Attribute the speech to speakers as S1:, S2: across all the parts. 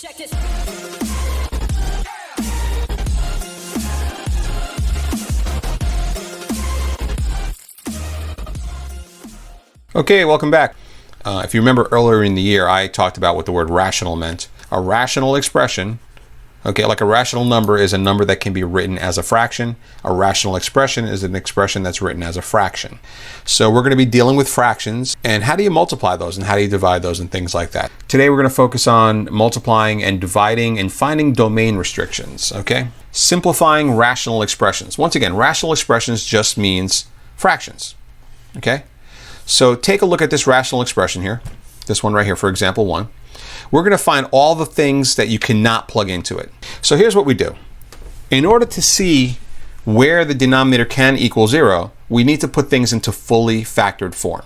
S1: Check it.
S2: Okay, welcome back. If you remember earlier in the year, I talked about what the word rational meant. A rational expression, okay, like a rational number is a number that can be written as a fraction. A rational expression is an expression that's written as a fraction. So we're going to be dealing with fractions and how do you multiply those and how do you divide those and things like that. Today we're going to focus on multiplying and dividing and finding domain restrictions, okay? Simplifying rational expressions. Once again, rational expressions just means fractions, okay? So take a look at this rational expression here, this one right here, for example 1. We're going to find all the things that you cannot plug into it. So here's what we do. In order to see where the denominator can equal 0, we need to put things into fully factored form.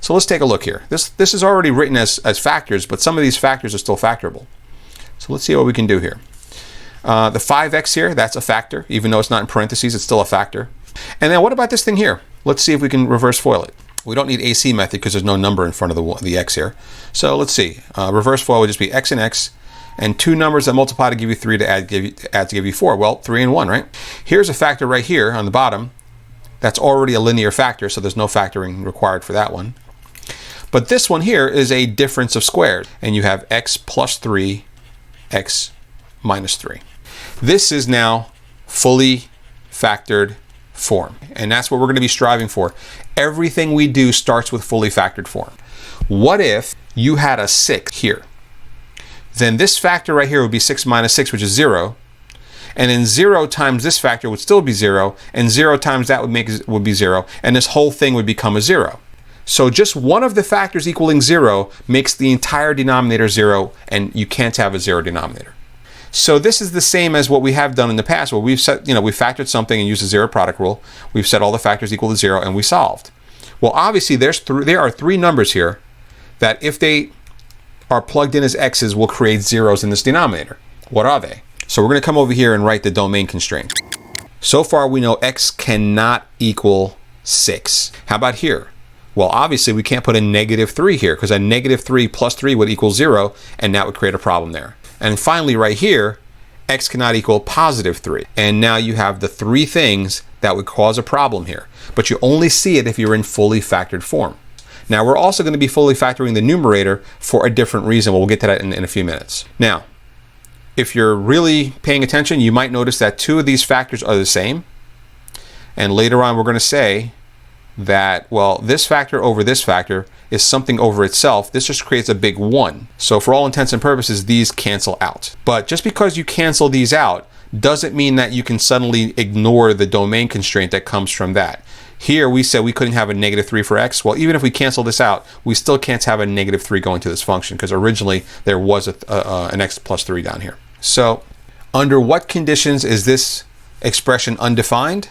S2: So let's take a look here. This is already written as factors, but some of these factors are still factorable. So let's see what we can do here. The 5x here, that's a factor. Even though it's not in parentheses, it's still a factor. And then what about this thing here? Let's see if we can reverse FOIL it. We don't need AC method because there's no number in front of the x here. So let's see. Reverse FOIL would just be x and x, and two numbers that multiply to give you 3 to add to give you 4. Well, 3 and 1, right? Here's a factor right here on the bottom. That's already a linear factor, so there's no factoring required for that one. But this one here is a difference of squares, and you have x plus 3, x minus 3. This is now fully factored form, and that's what we're going to be striving for. Everything we do starts with fully factored form. What if you had a 6 here? Then this factor right here would be 6 minus 6, which is 0. And then 0 times this factor would still be 0, and 0 times that would be 0, and this whole thing would become a 0. So just one of the factors equaling 0 makes the entire denominator 0, and you can't have a 0 denominator. So this is the same as what we have done in the past, where we've set, we factored something and used the zero product rule. We've set all the factors equal to 0 and we solved. Well, obviously there are 3 numbers here that if they are plugged in as x's will create zeros in this denominator. What are they? So we're going to come over here and write the domain constraint. So far we know x cannot equal 6. How about here? Well, obviously we can't put a -3 here because a -3 plus 3 would equal 0, and that would create a problem there. And finally right here, x cannot equal +3. And now you have the 3 things that would cause a problem here. But you only see it if you're in fully factored form. Now we're also going to be fully factoring the numerator for a different reason. We'll get to that in a few minutes. Now, if you're really paying attention, you might notice that 2 of these factors are the same. And later on we're going to say that, well, this factor over this factor is something over itself. This just creates a big 1. So for all intents and purposes, these cancel out. But just because you cancel these out doesn't mean that you can suddenly ignore the domain constraint that comes from that. Here we said we couldn't have a -3 for x. Well, even if we cancel this out, we still can't have a -3 going to this function because originally there was an x plus 3 down here. So under what conditions is this expression undefined?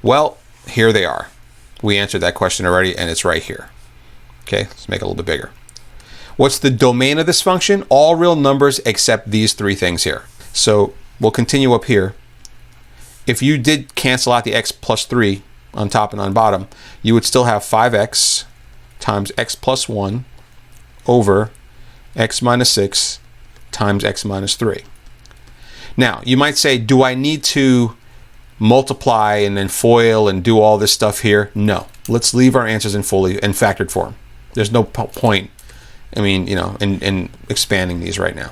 S2: Well, here they are. We answered that question already, and it's right here. Okay, let's make it a little bit bigger. What's the domain of this function? All real numbers except these 3 things here. So we'll continue up here. If you did cancel out the x plus 3 on top and on bottom, you would still have 5x times x plus 1 over x minus 6 times x minus 3. Now, you might say, do I need to multiply and then FOIL and do all this stuff here? No. Let's leave our answers in factored form. There's no point, in expanding these right now.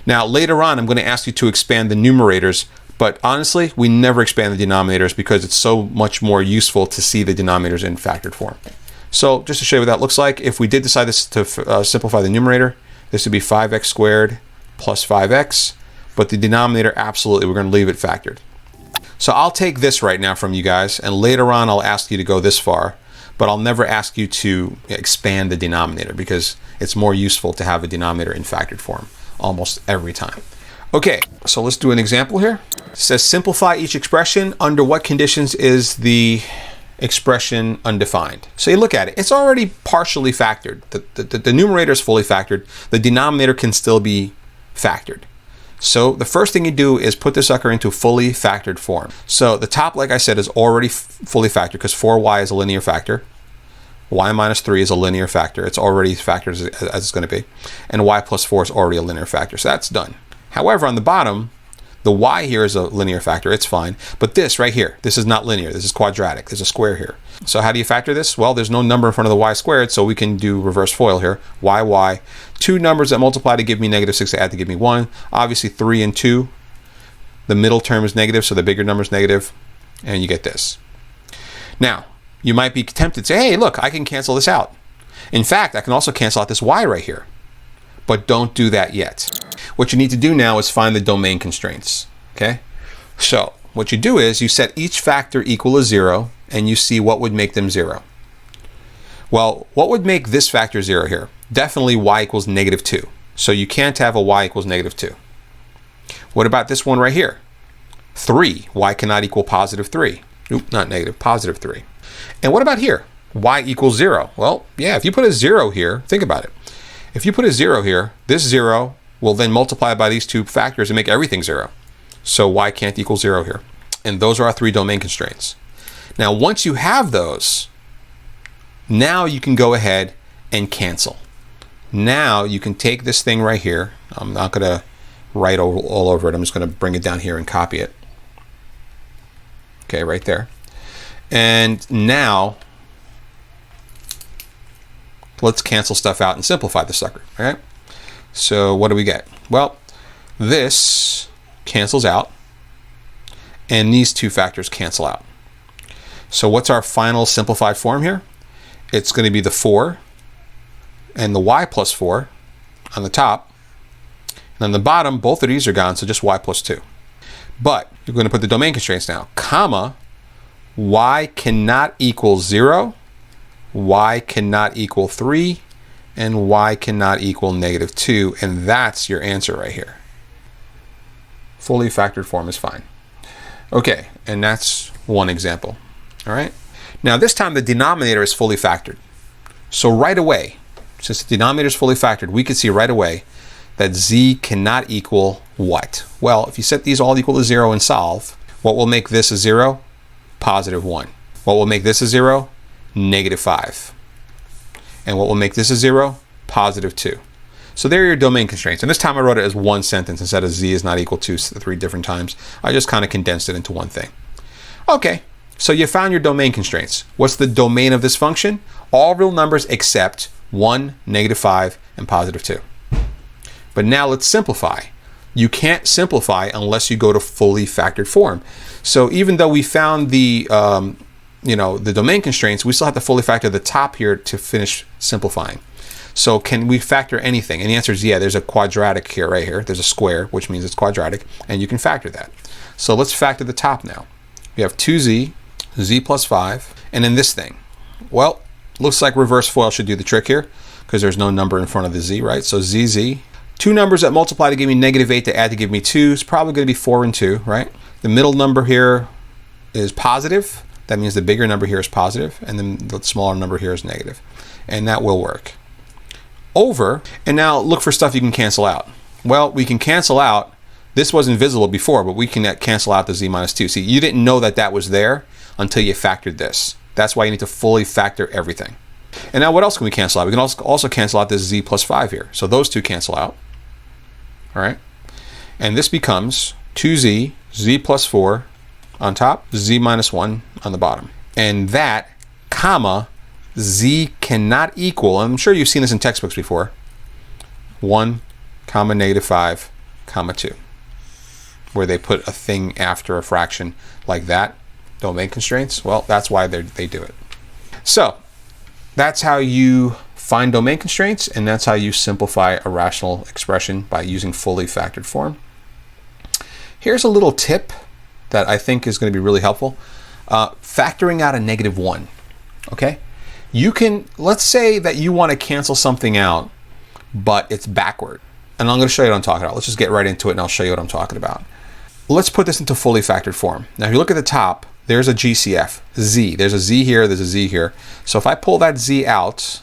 S2: Now, later on, I'm going to ask you to expand the numerators, but honestly, we never expand the denominators because it's so much more useful to see the denominators in factored form. So just to show you what that looks like, if we did decide to simplify the numerator, this would be 5x squared plus 5x, but the denominator, absolutely, we're going to leave it factored. So I'll take this right now from you guys, and later on I'll ask you to go this far, but I'll never ask you to expand the denominator because it's more useful to have a denominator in factored form almost every time. Okay, so let's do an example here. It says simplify each expression. Under what conditions is the expression undefined? So you look at it, it's already partially factored. The numerator is fully factored. The denominator can still be factored. So the first thing you do is put the sucker into fully factored form. So the top, like I said, is already fully factored because 4y is a linear factor. y minus 3 is a linear factor. It's already factored as it's going to be. And y plus 4 is already a linear factor. So that's done. However, on the bottom, the y here is a linear factor. It's fine. But this right here, this is not linear. This is quadratic. There's a square here. So how do you factor this? Well, there's no number in front of the y squared, so we can do reverse FOIL here. y. Two numbers that multiply to give me negative 6 to add to give me 1. Obviously 3 and 2. The middle term is negative, so the bigger number is negative. And you get this. Now, you might be tempted to say, hey, look, I can cancel this out. In fact, I can also cancel out this y right here. But don't do that yet. What you need to do now is find the domain constraints. Okay? So, what you do is you set each factor equal to 0, and you see what would make them 0. Well, what would make this factor 0 here? Definitely y equals negative 2. So you can't have a y equals negative 2. What about this one right here? 3. Y cannot equal positive 3. Oop, not negative, positive 3. And what about here? Y equals 0. Well, yeah, if you put a 0 here, think about it. If you put a 0 here, this 0 will then multiply by these two factors and make everything 0. So y can't equal 0 here. And those are our 3 domain constraints. Now, once you have those, now you can go ahead and cancel. Now you can take this thing right here. I'm not going to write all over it. I'm just going to bring it down here and copy it. Okay, right there. And now let's cancel stuff out and simplify the sucker. All right. So what do we get? Well, this cancels out, and these two factors cancel out. So what's our final simplified form here? It's going to be the 4 and the y plus 4 on the top. And on the bottom, both of these are gone, so just y plus 2. But you're going to put the domain constraints now, comma, y cannot equal 0, y cannot equal 3, and y cannot equal negative 2. And that's your answer right here. Fully factored form is fine. Okay, and that's one example. All right. Now this time the denominator is fully factored. So right away, since the denominator is fully factored, we can see right away that z cannot equal what? Well, if you set these all equal to 0 and solve, what will make this a 0? Positive 1. What will make this a 0? Negative 5. And what will make this a 0? Positive 2. So there are your domain constraints. And this time I wrote it as one sentence instead of z is not equal to 3 different times. I just kind of condensed it into one thing. Okay, so you found your domain constraints. What's the domain of this function? All real numbers except 1, negative 5, and positive 2. But now let's simplify. You can't simplify unless you go to fully factored form. So even though we found the the domain constraints, we still have to fully factor the top here to finish simplifying. So can we factor anything? And the answer is yeah, there's a quadratic here, right here. There's a square, which means it's quadratic, and you can factor that. So let's factor the top now. We have 2z, z plus 5, and then this thing. Well, looks like reverse FOIL should do the trick here because there's no number in front of the z, right? So zz. Two numbers that multiply to give me negative 8 to add to give me 2 is probably going to be 4 and 2, right? The middle number here is positive. That means the bigger number here is positive, and then the smaller number here is negative. And that will work. Over, and now look for stuff you can cancel out. Well, we can cancel out, this wasn't visible before, but we can cancel out the z minus 2. See, you didn't know that that was there until you factored this. That's why you need to fully factor everything. And now what else can we cancel out? We can also cancel out this z plus 5 here. So those two cancel out. All right. And this becomes 2z, z plus 4 on top, z minus 1 on the bottom. And that, comma, z cannot equal, I'm sure you've seen this in textbooks before, 1, comma, negative 5, comma 2, where they put a thing after a fraction like that. Domain constraints, well, that's why they do it. So that's how you find domain constraints, and that's how you simplify a rational expression by using fully factored form. Here's a little tip that I think is going to be really helpful. Factoring out a negative 1, okay? You can, let's say that you want to cancel something out, but it's backward. And I'm going to show you what I'm talking about. Let's just get right into it and I'll show you what I'm talking about. Let's put this into fully factored form. Now, if you look at the top, there's a GCF, z. There's a z here, there's a z here. So if I pull that z out,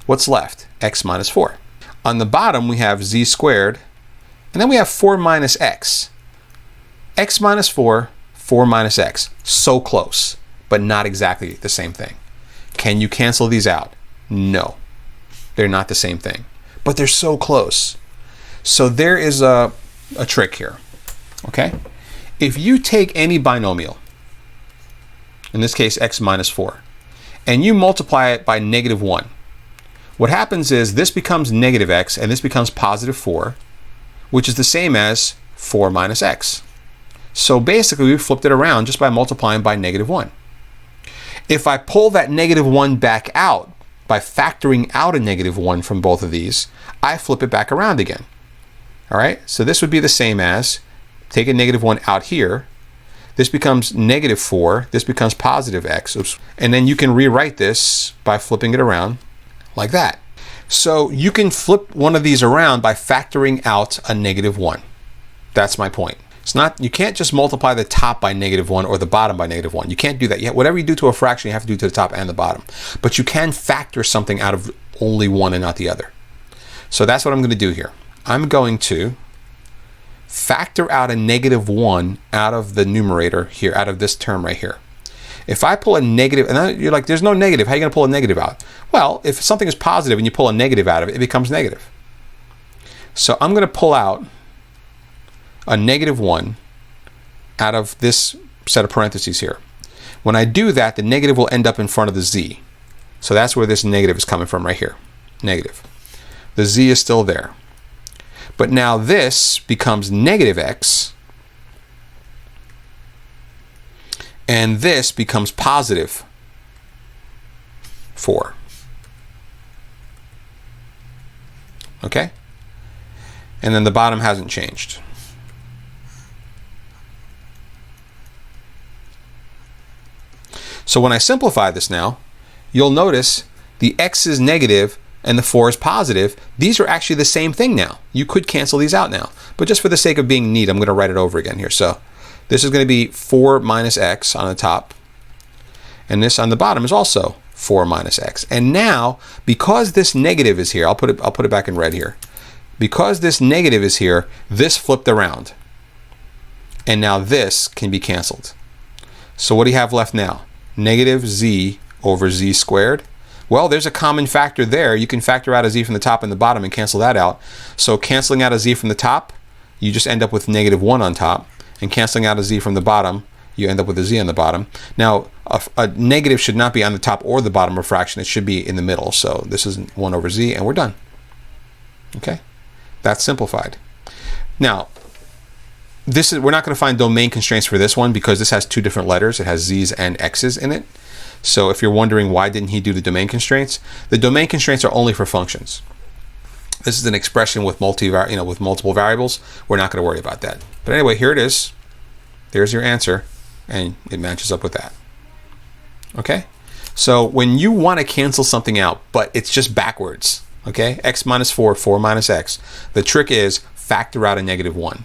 S2: what's left? X minus 4. On the bottom, we have z squared, and then we have 4 minus x. X minus 4, 4 minus x. So close, but not exactly the same thing. Can you cancel these out? No, they're not the same thing, but they're so close. So there is a trick here, okay? If you take any binomial, in this case x minus 4, and you multiply it by -1, what happens is this becomes negative x and this becomes positive 4, which is the same as 4 minus x. So basically we flipped it around just by multiplying by -1. If I pull that -1 back out by factoring out a -1 from both of these, I flip it back around again. All right, so this would be the same as, take a -1 out here, this becomes -4, this becomes positive x, oops, and then you can rewrite this by flipping it around like that. So you can flip one of these around by factoring out a -1. That's my point. It's not, you can't just multiply the top by -1 or the bottom by -1. You can't do that. Whatever you do to a fraction, you have to do to the top and the bottom. But you can factor something out of only one and not the other. So that's what I'm going to do here. I'm going to factor out a -1 out of the numerator here, out of this term right here. If I pull a negative, and you're like, there's no negative, how are you going to pull a negative out? Well, if something is positive and you pull a negative out of it, it becomes negative. So I'm going to pull out a -1 out of this set of parentheses here. When I do that, the negative will end up in front of the z. So that's where this negative is coming from right here, negative. The z is still there. But now this becomes negative x, and this becomes positive 4. Okay? And then the bottom hasn't changed. So when I simplify this now, you'll notice the x is negative and the 4 is positive. These are actually the same thing now. You could cancel these out now. But just for the sake of being neat, I'm going to write it over again here. So this is going to be 4 minus x on the top. And this on the bottom is also 4 minus x. And now, because this negative is here, I'll put it back in red here. Because this negative is here, this flipped around. And now this can be canceled. So what do you have left now? Negative z over z squared. Well, there's a common factor there. You can factor out a z from the top and the bottom and cancel that out. So canceling out a z from the top, you just end up with -1 on top. And canceling out a z from the bottom, you end up with a z on the bottom. Now, a negative should not be on the top or the bottom of a fraction. It should be in the middle. So this is 1 over z, and we're done. Okay? That's simplified. Now, we're not going to find domain constraints for this one because this has 2 different letters. It has z's and x's in it. So if you're wondering why didn't he do the domain constraints, the domain constraints are only for functions. This is an expression with multiple variables. We're not going to worry about that. But anyway, here it is. There's your answer, and it matches up with that. Okay? So when you want to cancel something out, but it's just backwards, okay? X minus 4, 4 minus x. The trick is factor out a -1.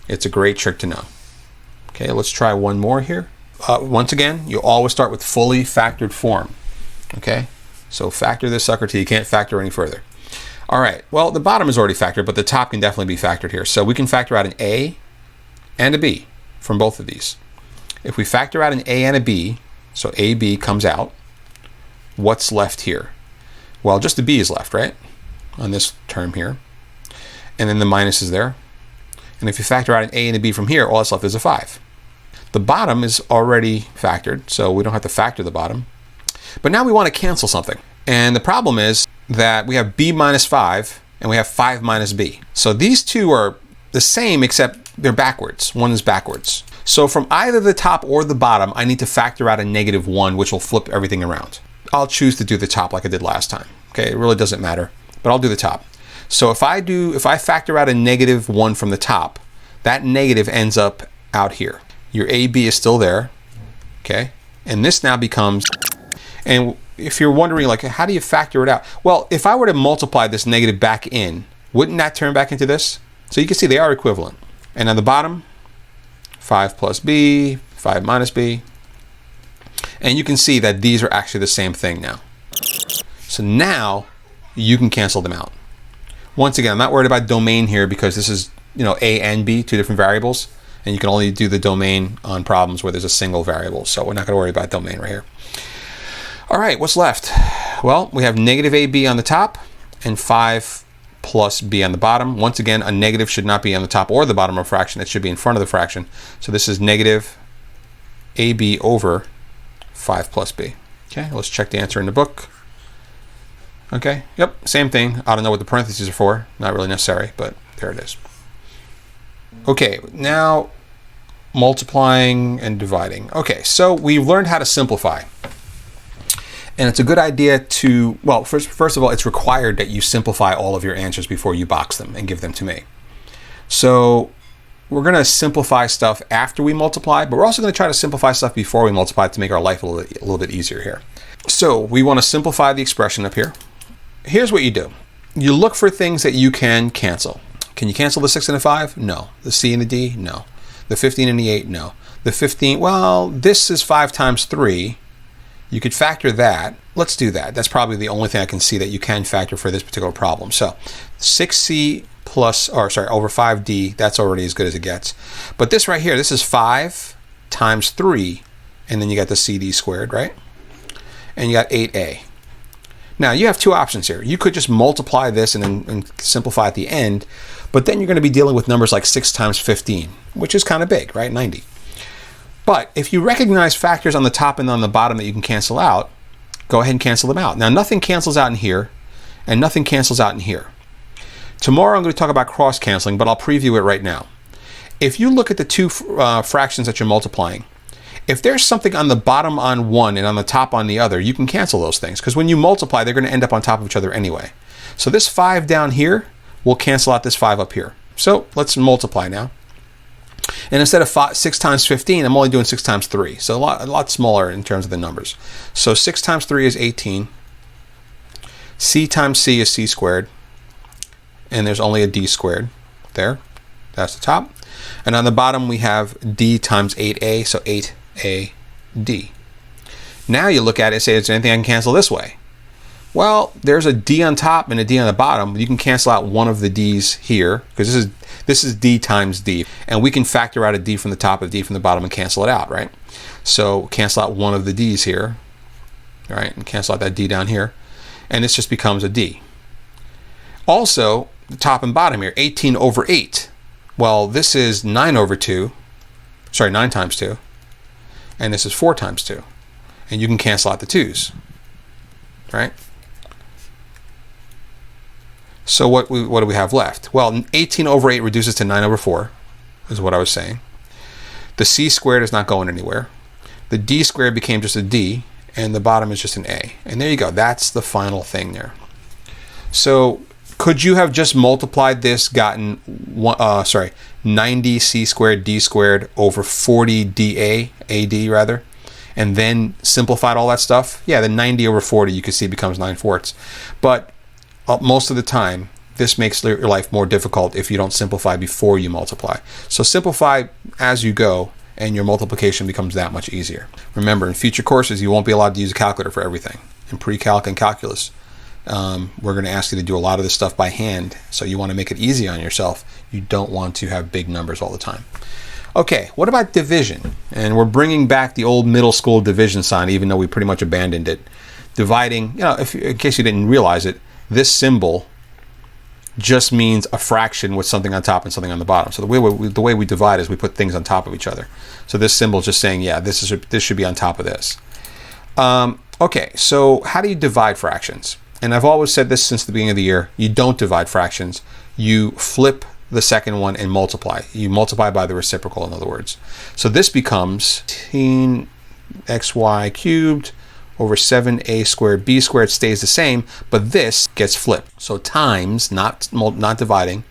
S2: It's a great trick to know. Okay, let's try one more here. Once again, you always start with fully factored form. Okay, so factor this sucker till you can't factor any further. All right, well, the bottom is already factored, but the top can definitely be factored here. So we can factor out an a and a b from both of these. If we factor out an a and a b, so ab comes out, what's left here? Well, just the b is left, right? On this term here. And then the minus is there. And if you factor out an a and a b from here, all that's left is a 5. The bottom is already factored, so we don't have to factor the bottom. But now we want to cancel something. And the problem is that we have b minus 5 and we have 5 minus b. So these two are the same except they're backwards. One is backwards. So from either the top or the bottom, I need to factor out a -1, which will flip everything around. I'll choose to do the top like I did last time. Okay, it really doesn't matter, but I'll do the top. So if I factor out a -1 from the top, that negative ends up out here. Your AB is still there, okay? And this now becomes, and if you're wondering, like, how do you factor it out? Well, if I were to multiply this negative back in, wouldn't that turn back into this? So you can see they are equivalent. And on the bottom, 5 plus b, 5 minus b. And you can see that these are actually the same thing now. So now you can cancel them out. Once again, I'm not worried about domain here because this is, a and b, 2 different variables. And you can only do the domain on problems where there's a single variable. So we're not going to worry about domain right here. All right, what's left? Well, we have negative AB on the top and 5 plus B on the bottom. Once again, a negative should not be on the top or the bottom of a fraction. It should be in front of the fraction. So this is negative AB over 5 plus B. Okay, let's check the answer in the book. Okay, yep, same thing. I don't know what the parentheses are for. Not really necessary, but there it is. Okay, now multiplying and dividing. Okay, so we've learned how to simplify. And it's a good idea to, well, first of all, it's required that you simplify all of your answers before you box them and give them to me. So we're going to simplify stuff after we multiply, but we're also going to try to simplify stuff before we multiply to make our life a little bit easier here. So we want to simplify the expression up here. Here's what you do. You look for things that you can cancel. Can you cancel the 6 and the 5? No. The C and the D? No. The 15 and the 8? No. The 15, well, this is 5 times 3. You could factor that. Let's do that. That's probably the only thing I can see that you can factor for this particular problem. So 6C plus, or sorry, over 5D, that's already as good as it gets. But this right here, this is 5 times 3, and then you got the CD squared, right? And you got 8A. Now you have two options here. You could just multiply this and simplify at the end, but then you're going to be dealing with numbers like 6 times 15, which is kind of big, right? 90. But if you recognize factors on the top and on the bottom that you can cancel out, go ahead and cancel them out. Now nothing cancels out in here, and nothing cancels out in here. Tomorrow I'm going to talk about cross-canceling, but I'll preview it right now. If you look at the two fractions that you're multiplying, if there's something on the bottom on one and on the top on the other, you can cancel those things, because when you multiply, they're going to end up on top of each other anyway. So this 5 down here will cancel out this 5 up here. So let's multiply now. And instead of 6 times 15, I'm only doing 6 times 3. So a lot smaller in terms of the numbers. So 6 times 3 is 18. C times C is C squared. And there's only a D squared there. That's the top. And on the bottom, we have D times 8A, so 8AD. Now you look at it and say, is there anything I can cancel this way? Well, there's a D on top and a D on the bottom. You can cancel out one of the D's here, because this is D times D. And we can factor out a D from the top, a D from the bottom, and cancel it out, right? So cancel out one of the D's here, all right, and cancel out that D down here. And this just becomes a D. Also, the top and bottom here, 18 over 8. Well, this is 9 over 2. Sorry, 9 times 2. And this is 4 times 2. And you can cancel out the 2's, right? So what do we have left? Well, 18 over 8 reduces to 9 over 4, is what I was saying. The C squared is not going anywhere. The D squared became just a D, and the bottom is just an A. And there you go. That's the final thing there. So could you have just multiplied this, gotten 90 C squared D squared over 40 DA, AD rather, and then simplified all that stuff? Yeah, the 90 over 40 you can see becomes 9/4. But most of the time, this makes your life more difficult if you don't simplify before you multiply. So simplify as you go, and your multiplication becomes that much easier. Remember, in future courses, you won't be allowed to use a calculator for everything. In pre-calc and calculus, we're going to ask you to do a lot of this stuff by hand, so you want to make it easy on yourself. You don't want to have big numbers all the time. Okay, what about division? And we're bringing back the old middle school division sign, even though we pretty much abandoned it. Dividing, in case you didn't realize it, this symbol just means a fraction with something on top and something on the bottom. So the way we divide is we put things on top of each other. So this symbol is just saying, yeah, this should be on top of this. Okay, so how do you divide fractions? And I've always said this since the beginning of the year. You don't divide fractions. You flip the second one and multiply. You multiply by the reciprocal, in other words. So this becomes 18xy cubed over 7a squared. B squared stays the same, but this gets flipped. So times, not dividing,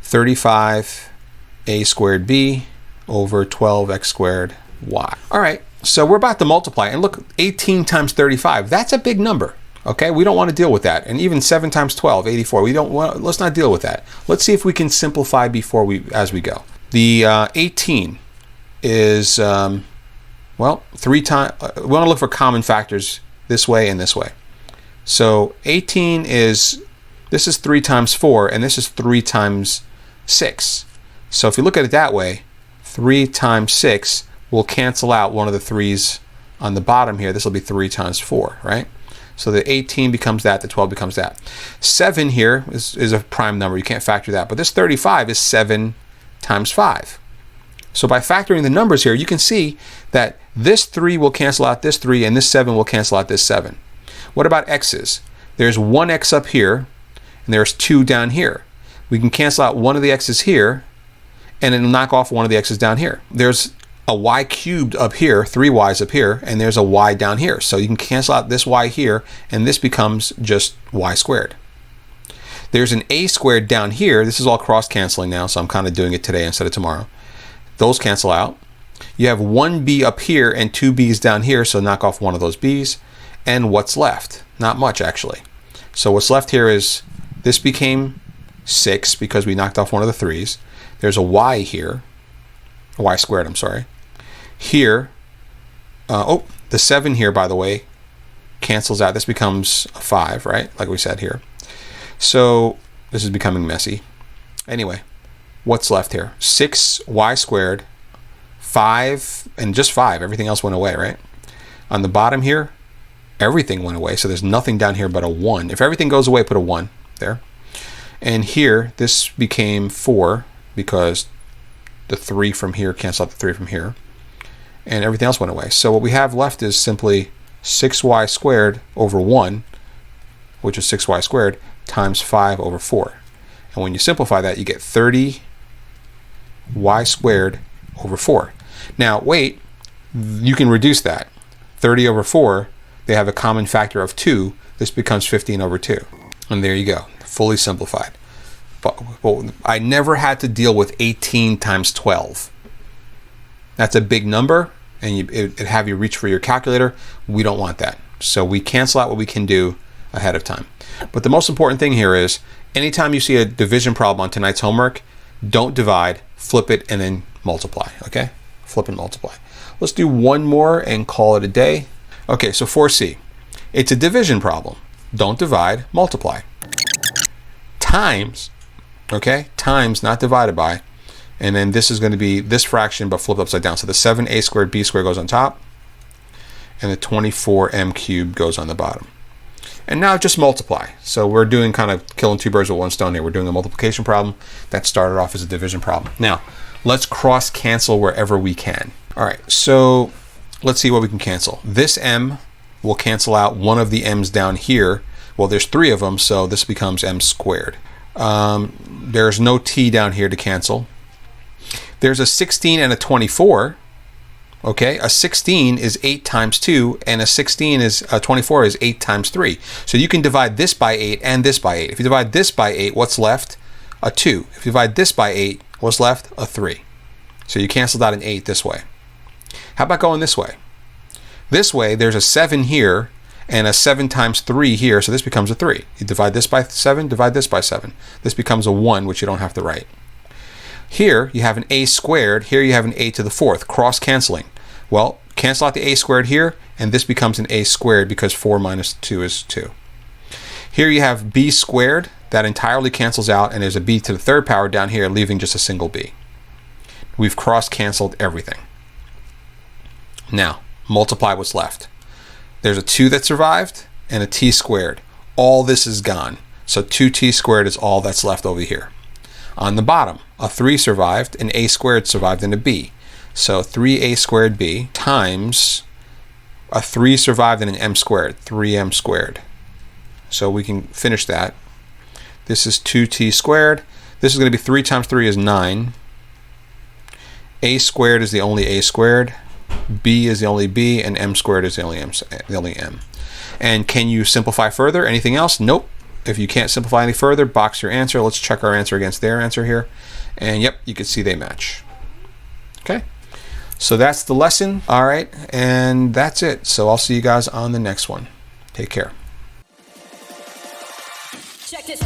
S2: 35a squared b over 12x squared y. All right, so we're about to multiply. And look, 18 times 35, that's a big number. Okay, we don't want to deal with that. And even 7 times 12, 84. Let's not deal with that. Let's see if we can simplify as we go. The 18 is, 3 times. We want to look for common factors this way and this way. So 18 is, this is 3 times 4, and this is 3 times 6. So if you look at it that way, 3 times 6 will cancel out one of the 3's On the bottom here, this will be 3 times 4, right? So the 18 becomes that, the 12 becomes that. 7 here is a prime number. You can't factor that. But this 35 is 7 times 5. So by factoring the numbers here, you can see that this 3 will cancel out this 3, and this 7 will cancel out this 7. What about x's? There's 1 x up here, and there's 2 down here. We can cancel out one of the x's here, and then knock off one of the x's down here. There's a y cubed up here, 3 y's up here, and there's a y down here. So you can cancel out this y here, and this becomes just y squared. There's an a squared down here. This is all cross canceling now, so I'm kind of doing it today instead of tomorrow. Those cancel out. You have 1b up here and 2 b's down here, so knock off one of those b's. And what's left? Not much, actually. So what's left here is this became 6 because we knocked off one of the 3's. There's a y here, a y squared, I'm sorry. Here, the 7 here, by the way, cancels out. This becomes a 5, right? Like we said here. So this is becoming messy. Anyway, what's left here? 6y squared, 5, and just 5. Everything else went away, right? On the bottom here, everything went away. So there's nothing down here but a 1. If everything goes away, put a 1 there. And here, this became 4 because the 3 from here canceled out the 3 from here. And everything else went away. So what we have left is simply 6y squared over 1, which is 6y squared, times 5 over 4. And when you simplify that, you get 30y squared over 4. Now, wait, you can reduce that. 30 over 4, they have a common factor of 2. This becomes 15 over 2. And there you go, fully simplified. But I never had to deal with 18 times 12. That's a big number, and it have you reach for your calculator. We don't want that. So we cancel out what we can do ahead of time. But the most important thing here is, anytime you see a division problem on tonight's homework, don't divide, flip it, and then multiply, okay? Flip and multiply. Let's do one more and call it a day. Okay, so 4C. It's a division problem. Don't divide, multiply. Times, okay? Times, not divided by. And then this is going to be this fraction, but flipped upside down. So the 7a squared b squared goes on top, and the 24m cubed goes on the bottom. And now just multiply. So we're doing kind of killing 2 birds with 1 stone here. We're doing a multiplication problem that started off as a division problem. Now, let's cross cancel wherever we can. All right, so let's see what we can cancel. This m will cancel out one of the m's down here. Well, there's 3 of them, so this becomes m squared. There's no t down here to cancel. There's a 16 and a 24. Okay, a 16 is 8 times 2, and a 24 is 8 times 3. So you can divide this by 8 and this by 8. If you divide this by 8, what's left? A 2. If you divide this by 8, what's left? A 3. So you canceled out an 8 this way. How about going this way? This way, there's a 7 here, and a 7 times 3 here, so this becomes a 3. You divide this by 7, divide this by 7. This becomes a 1, which you don't have to write. Here, you have an a squared. Here, you have an a to the 4th, cross-canceling. Well, cancel out the a squared here, and this becomes an a squared because 4 minus 2 is 2. Here you have b squared. That entirely cancels out, and there's a b to the 3rd power down here, leaving just a single b. We've cross-canceled everything. Now, multiply what's left. There's a 2 that survived, and a t squared. All this is gone. So 2t squared is all that's left over here. On the bottom, a 3 survived, an a squared survived, and a b. So 3a squared b times a 3 survived and an m squared, 3m squared. So we can finish that. This is 2t squared. This is going to be 3 times 3 is 9. A squared is the only a squared. B is the only b, and m squared is the only m. And can you simplify further? Anything else? Nope. If you can't simplify any further, box your answer. Let's check our answer against their answer here. And yep, you can see they match. Okay. So that's the lesson. All right. And that's it. So I'll see you guys on the next one. Take care.
S1: Check this.